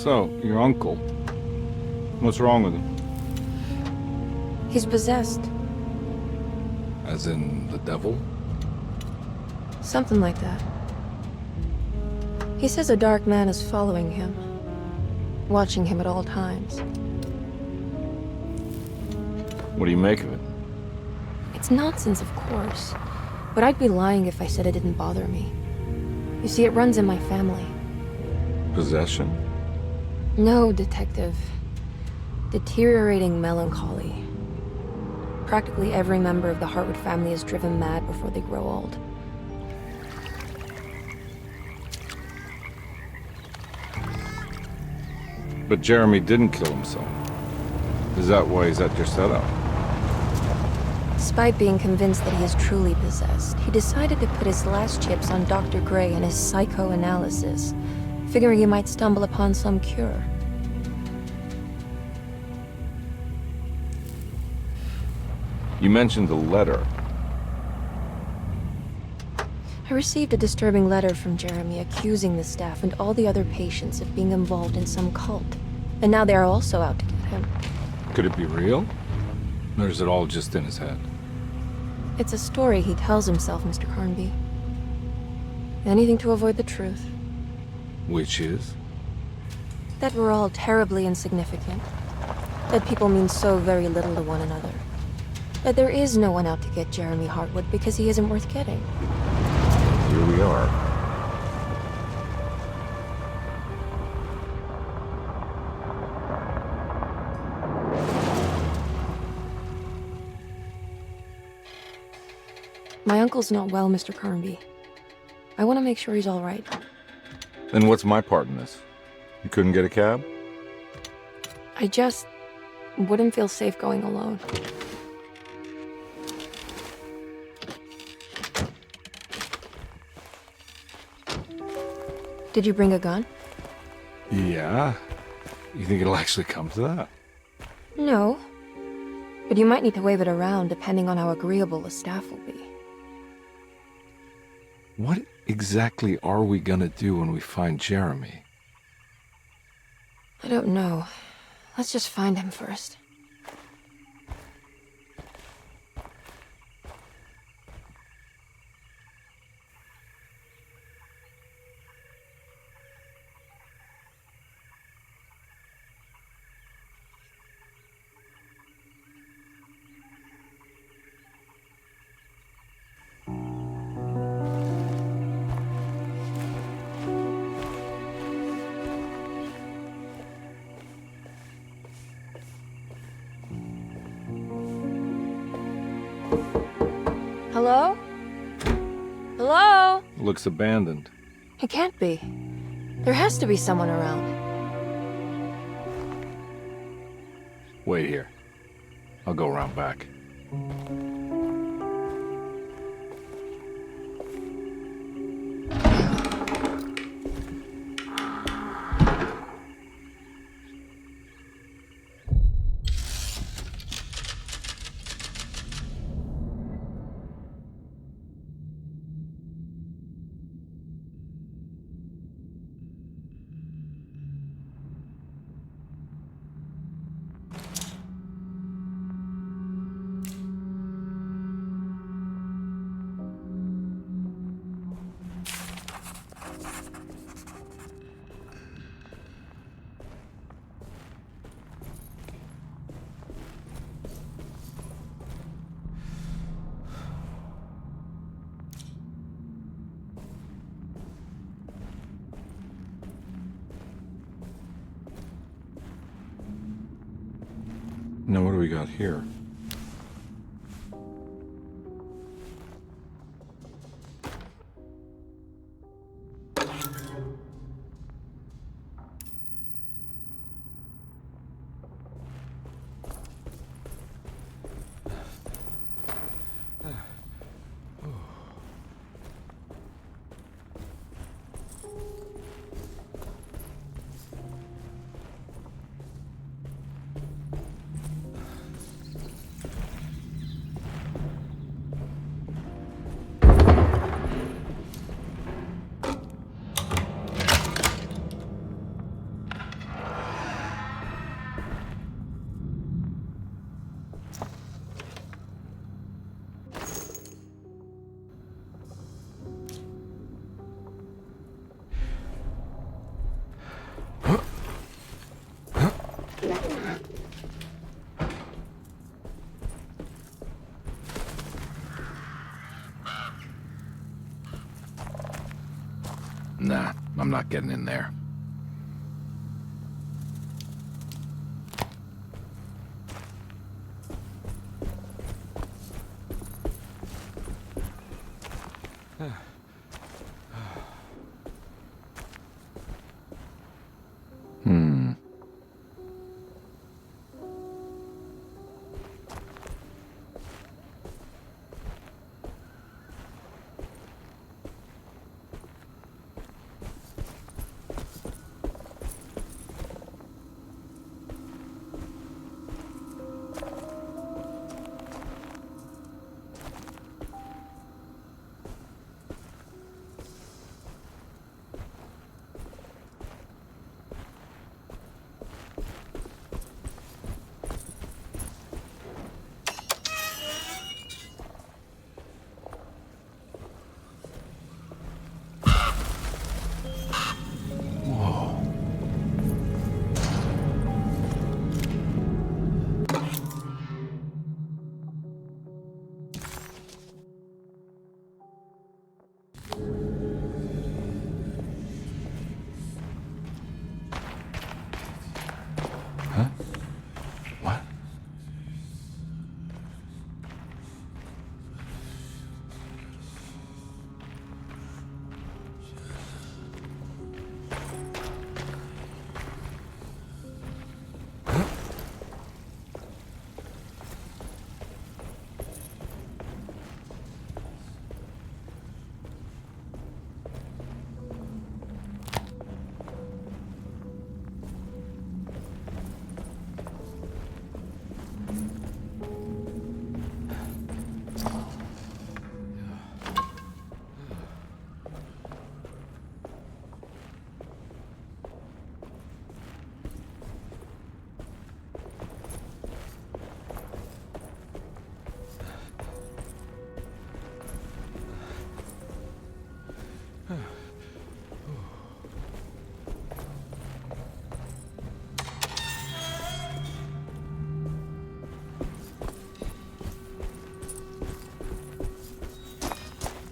So, your uncle. What's wrong with him? He's possessed. As in the devil? Something like that. He says a dark man is following him, watching him at all times. What do you make of it? It's nonsense, of course, but I'd be lying if I said it didn't bother me. You see, it runs in my family. Possession? No, Detective. Deteriorating melancholy. Practically every member of the Hartwood family is driven mad before they grow old. But Jeremy didn't kill himself. Is that why he's at your setup? Despite being convinced that he is truly possessed, he decided to put his last chips on Dr. Gray and his psychoanalysis, figuring he might stumble upon some cure. You mentioned the letter. I received a disturbing letter from Jeremy accusing the staff and all the other patients of being involved in some cult. And now they are also out to get him. Could it be real? Or is it all just in his head? It's a story he tells himself, Mr. Carnby. Anything to avoid the truth. Which is? That we're all terribly insignificant. That people mean so very little to one another. That there is no one out to get Jeremy Hartwood because he isn't worth getting. Here we are. My uncle's not well, Mr. Carnby. I want to make sure he's all right. Then what's my part in this? You couldn't get a cab? I just wouldn't feel safe going alone. Did you bring a gun? Yeah. You think it'll actually come to that? No. But you might need to wave it around depending on how agreeable the staff will be. What exactly are we gonna do when we find Jeremy? I don't know. Let's just find him first. Hello? Hello? Looks abandoned. It can't be. There has to be someone around. Wait here. I'll go around back. Now what do we got here? Nah, I'm not getting in there. What?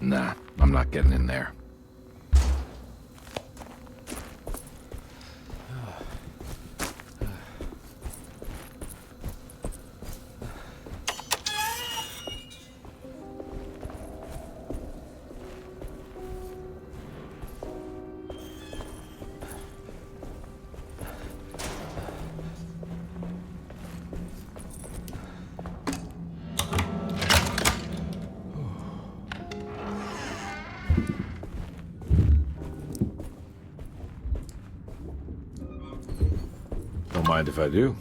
Nah, I'm not getting in there. Don't mind if I do.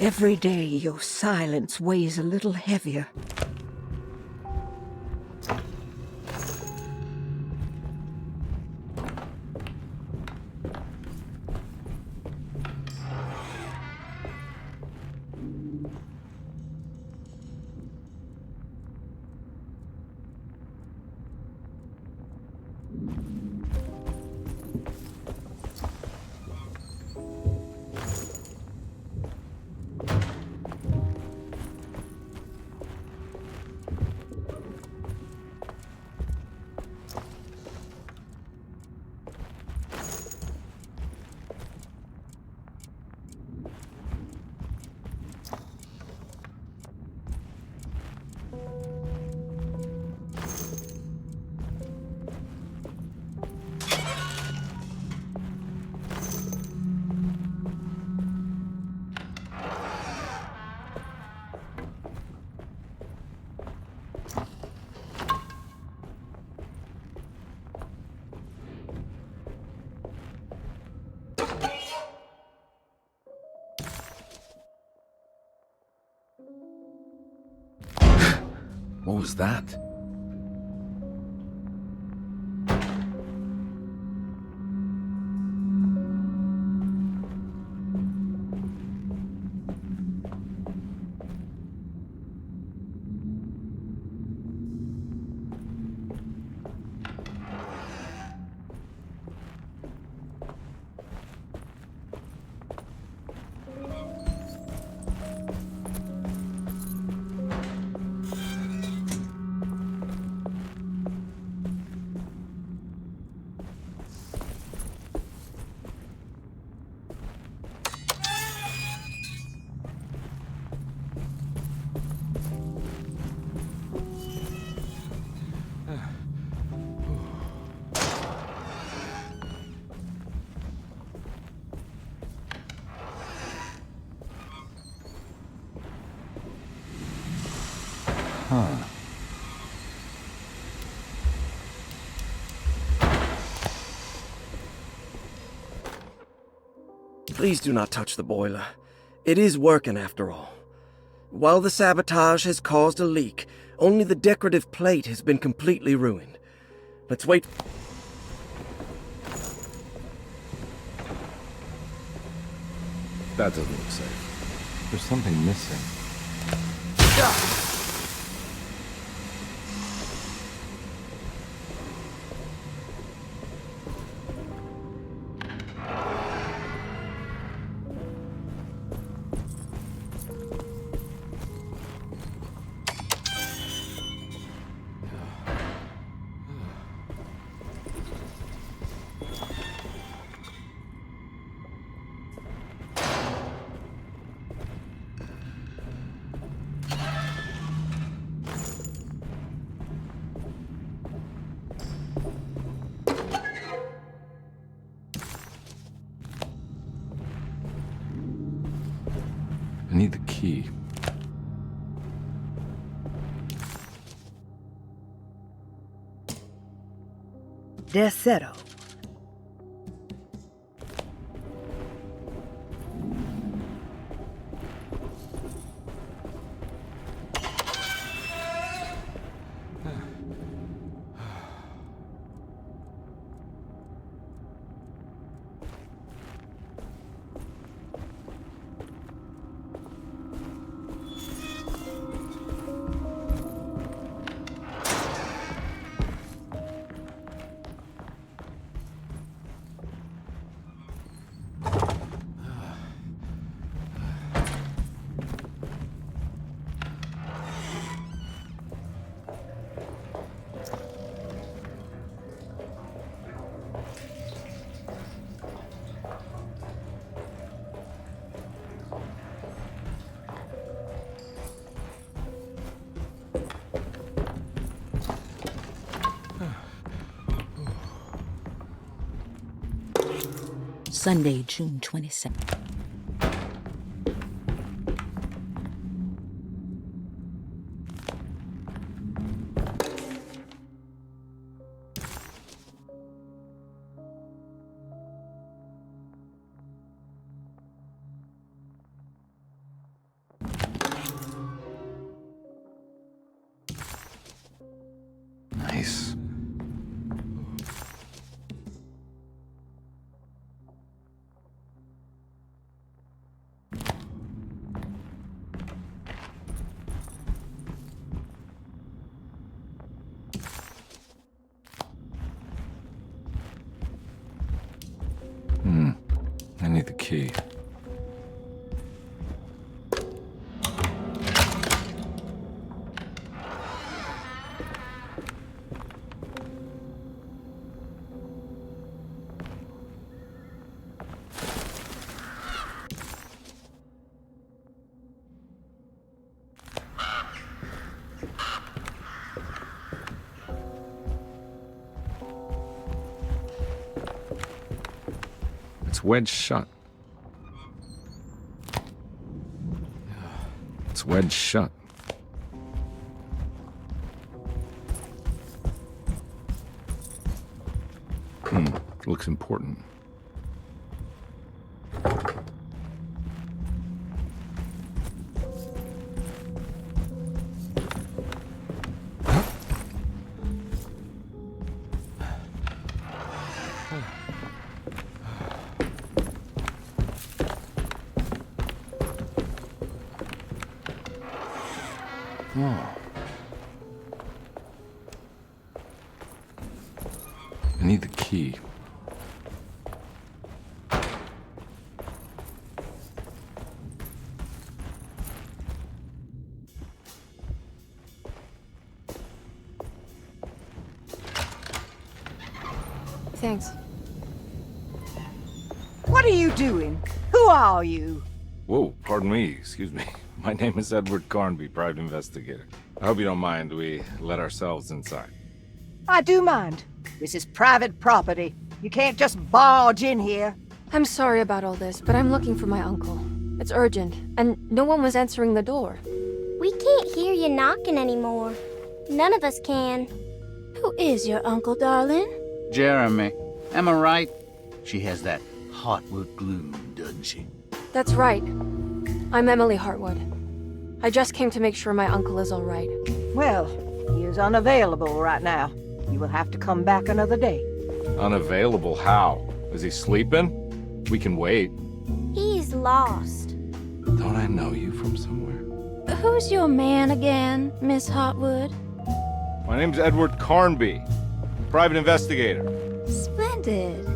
Every day your silence weighs a little heavier. What was that? Huh. Please do not touch the boiler. It is working after all. While the sabotage has caused a leak, only the decorative plate has been completely ruined. Let's wait. That doesn't look safe. There's something missing. I need the key. Derceto. Sunday, June 27th. Nice. I need the key. It's wedged shut. It's wedged shut. Looks important. Oh. I need the key. Thanks. What are you doing? Who are you? Whoa, pardon me, excuse me. My name is Edward Carnby, private investigator. I hope you don't mind we let ourselves inside. I do mind. This is private property. You can't just barge in here. I'm sorry about all this, but I'm looking for my uncle. It's urgent, and no one was answering the door. We can't hear you knocking anymore. None of us can. Who is your uncle, darling? Jeremy. Am I right? She has that Hartwood glue, doesn't she? That's right. I'm Emily Hartwood. I just came to make sure my uncle is all right. Well, he is unavailable right now. You will have to come back another day. Unavailable how? Is he sleeping? We can wait. He's lost. Don't I know you from somewhere? Who's your man again, Miss Hartwood? My name's Edward Carnby, private investigator. Splendid.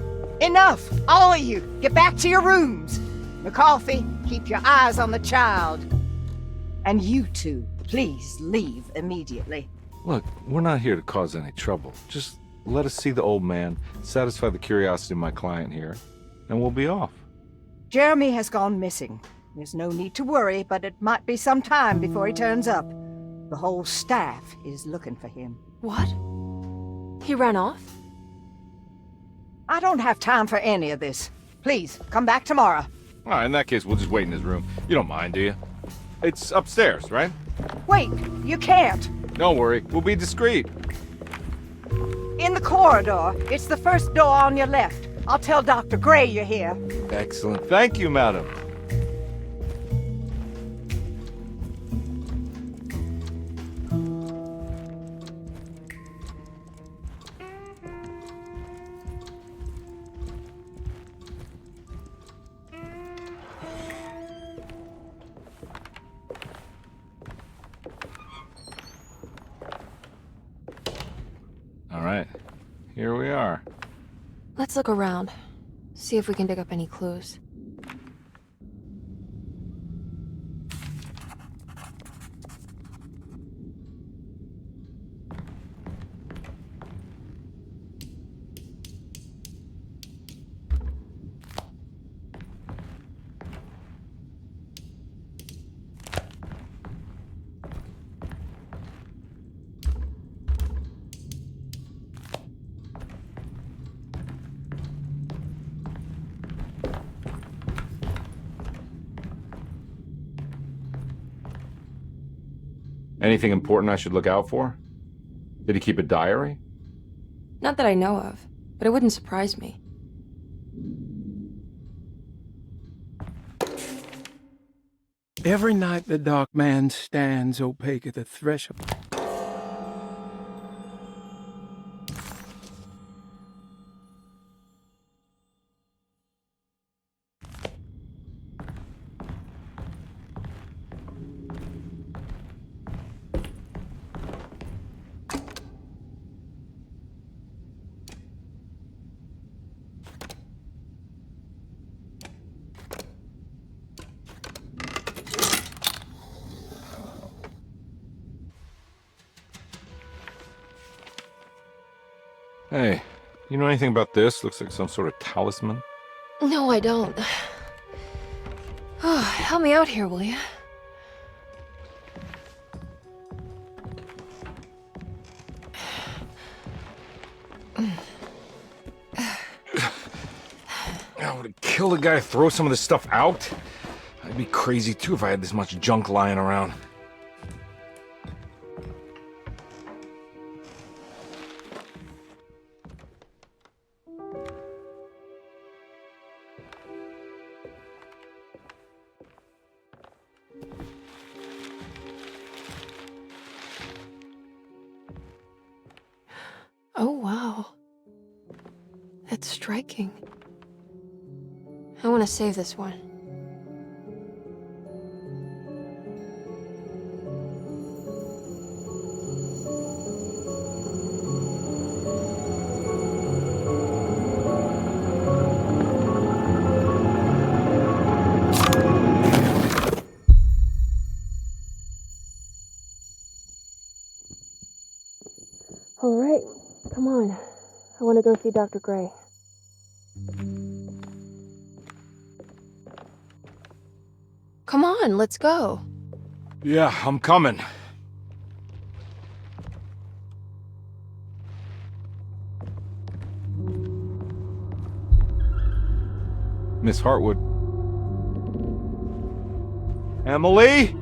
Enough! All of you, get back to your rooms. McCarthy, keep your eyes on the child. And you two, please leave immediately. Look, we're not here to cause any trouble. Just let us see the old man, satisfy the curiosity of my client here, and we'll be off. Jeremy has gone missing. There's no need to worry, but it might be some time before he turns up. The whole staff is looking for him. What? He ran off? I don't have time for any of this. Please, come back tomorrow. All right, in that case, we'll just wait in his room. You don't mind, do you? It's upstairs, right? Wait, you can't. Don't worry, we'll be discreet. In the corridor. It's the first door on your left. I'll tell Dr. Gray you're here. Excellent. Thank you, madam. All right, here we are. Let's look around. See if we can dig up any clues. Anything important I should look out for? Did he keep a diary? Not that I know of, but it wouldn't surprise me. Every night the dark man stands opaque at the threshold. Hey, you know anything about this? Looks like some sort of talisman. No, I don't. Oh, help me out here, will you? I would kill the guy to throw some of this stuff out. I'd be crazy too if I had this much junk lying around. Oh, wow. That's striking. I want to save this one. All right, come on. I want to go see Dr. Gray. Come on, let's go. Yeah, I'm coming. Miss Hartwood. Emily?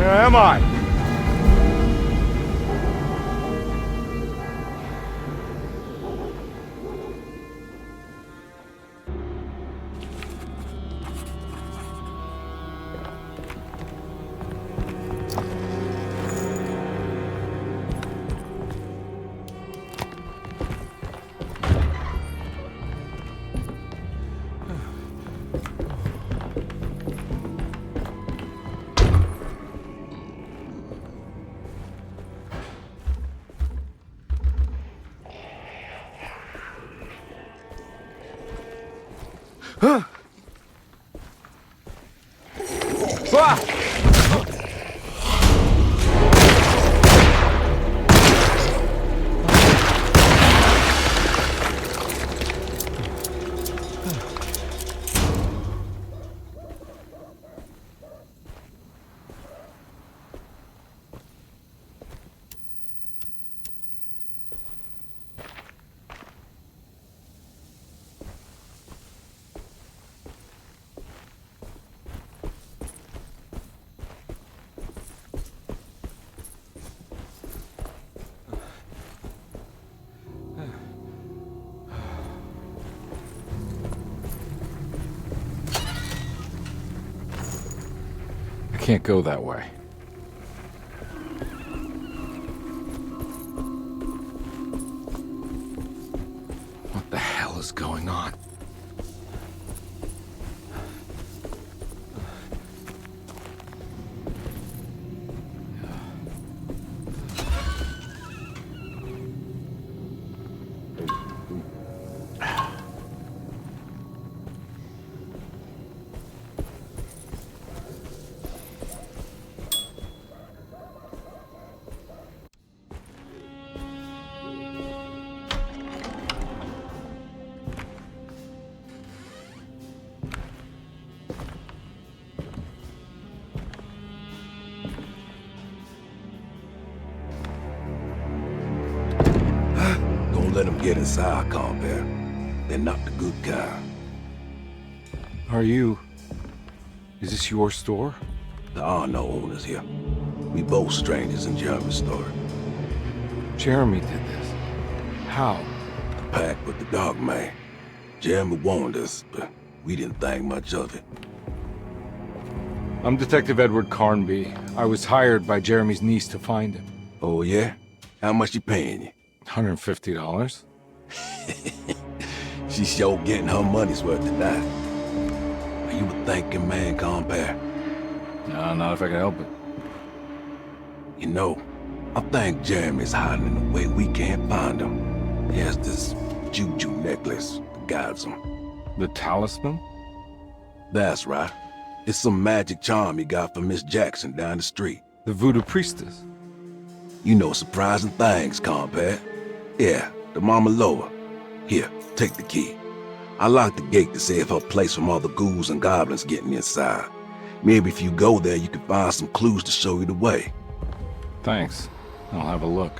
Where am I? I can't go that way. What the hell is going on? Let them get inside, Carbour. They're not the good kind. Are you... Is this your store? There are no owners here. We both strangers in Jeremy's story. Jeremy did this. How? The pact with the Dark Man. Jeremy warned us, but we didn't think much of it. I'm Detective Edward Carnby. I was hired by Jeremy's niece to find him. Oh, yeah? How much she paying you? $150. She's sure getting her money's worth tonight. Are you a thinking man, Carbour? No, not if I can help it. You know, I think Jeremy's hiding in a way we can't find him. He has this juju necklace that guides him. The talisman? That's right. It's some magic charm he got from Miss Jackson down the street. The voodoo priestess? You know surprising things, Carbour. Yeah, the Mama Loa. Here, take the key. I locked the gate to save her place from all the ghouls and goblins getting inside. Maybe if you go there, you can find some clues to show you the way. Thanks. I'll have a look.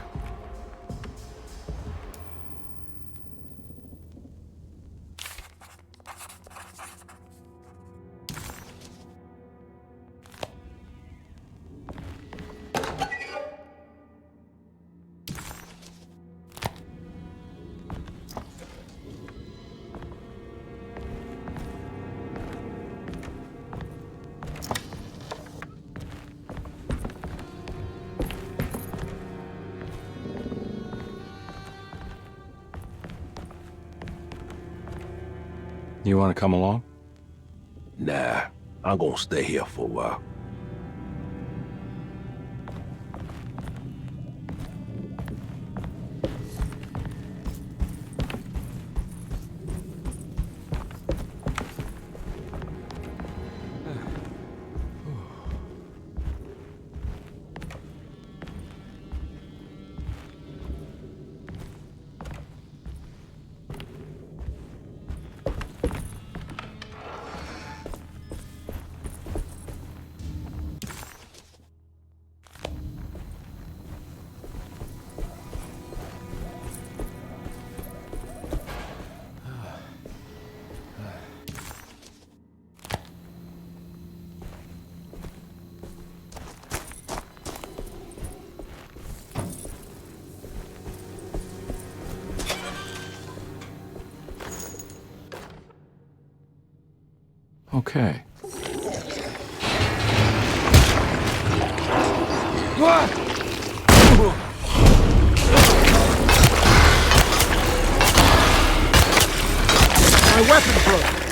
You want to come along? Nah, I'm gonna stay here for a while. Okay. My weapon broke!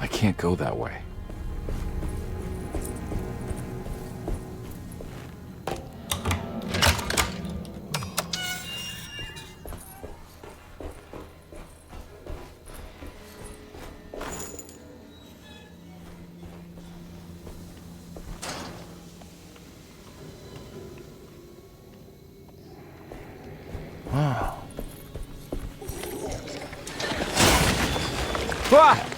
I can't go that way. Wow. Ah!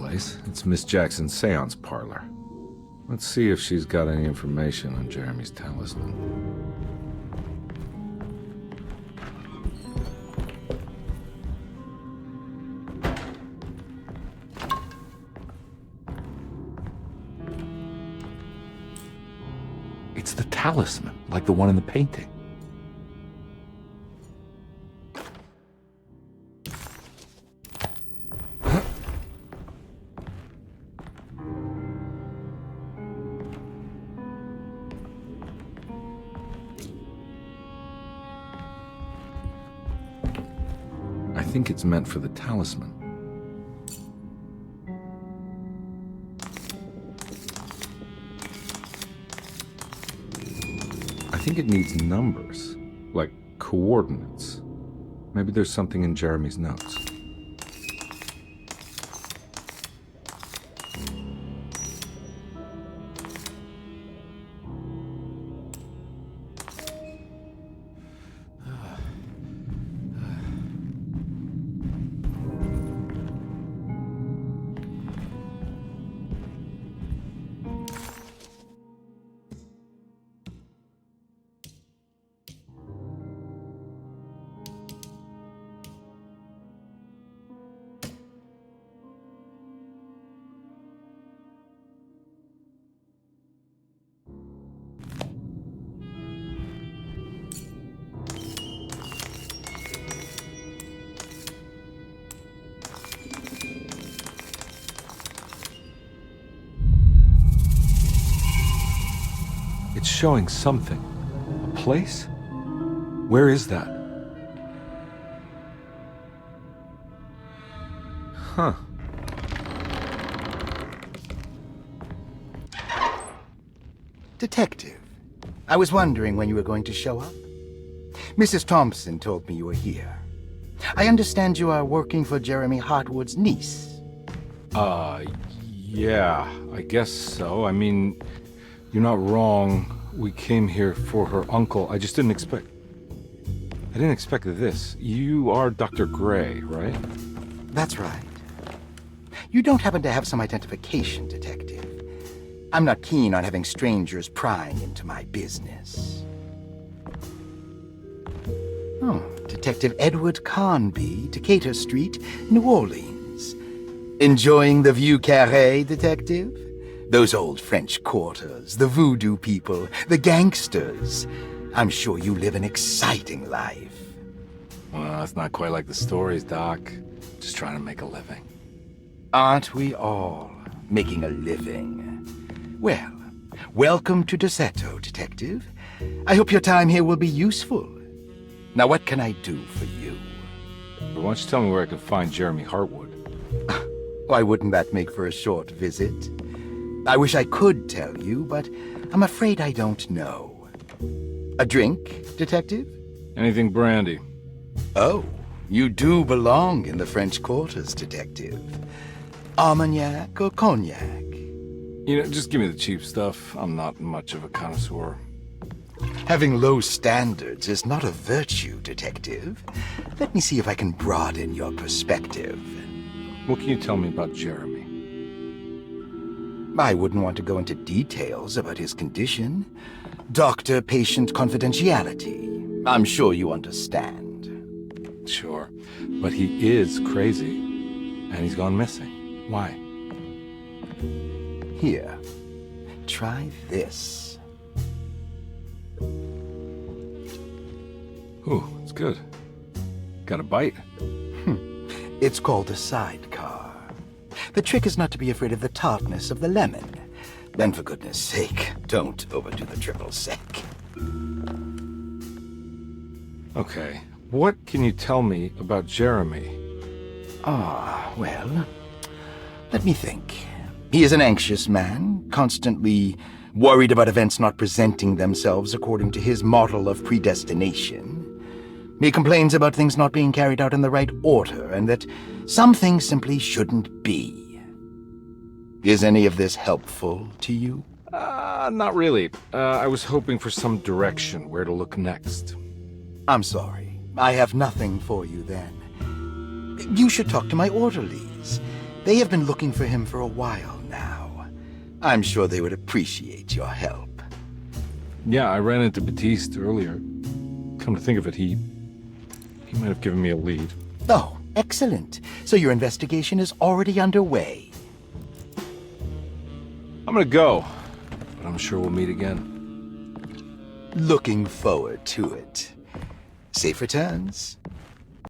place. It's Miss Jackson's seance parlor. Let's see if she's got any information on Jeremy's talisman. It's the talisman, like the one in the painting. I think it's meant for the talisman. I think it needs numbers, like coordinates. Maybe there's something in Jeremy's notes. It's showing something. A place? Where is that? Huh. Detective, I was wondering when you were going to show up. Mrs. Thompson told me you were here. I understand you are working for Jeremy Hartwood's niece. Yeah, I guess so. I mean, you're not wrong. We came here for her uncle. I just didn't expect... I didn't expect this. You are Dr. Gray, right? That's right. You don't happen to have some identification, Detective. I'm not keen on having strangers prying into my business. Oh, Detective Edward Carnby, Decatur Street, New Orleans. Enjoying the Vieux Carré, Detective? Those old French quarters, the voodoo people, the gangsters. I'm sure you live an exciting life. Well, that's not quite like the stories, Doc. Just trying to make a living. Aren't we all making a living? Well, welcome to Derceto, Detective. I hope your time here will be useful. Now, what can I do for you? Why don't you tell me where I can find Jeremy Hartwood? Why wouldn't that make for a short visit? I wish I could tell you, but I'm afraid I don't know. A drink, Detective? Anything brandy. Oh, you do belong in the French quarters, Detective. Armagnac or cognac? You know, just give me the cheap stuff. I'm not much of a connoisseur. Having low standards is not a virtue, Detective. Let me see if I can broaden your perspective. What can you tell me about Jeremy? I wouldn't want to go into details about his condition. Doctor-patient confidentiality. I'm sure you understand. Sure, but he is crazy, and he's gone missing. Why? Here, try this. Ooh, it's good. Got a bite? It's called a sidecar. The trick is not to be afraid of the tartness of the lemon. And for goodness sake, don't overdo the triple sec. Okay, what can you tell me about Jeremy? Well, let me think. He is an anxious man, constantly worried about events not presenting themselves according to his model of predestination. He complains about things not being carried out in the right order, and that some things simply shouldn't be. Is any of this helpful to you? Not really. I was hoping for some direction where to look next. I'm sorry. I have nothing for you then. You should talk to my orderlies. They have been looking for him for a while now. I'm sure they would appreciate your help. Yeah, I ran into Batiste earlier. Come to think of it, he might have given me a lead. Oh, excellent. So your investigation is already underway. I'm gonna go, but I'm sure we'll meet again. Looking forward to it. Safe returns.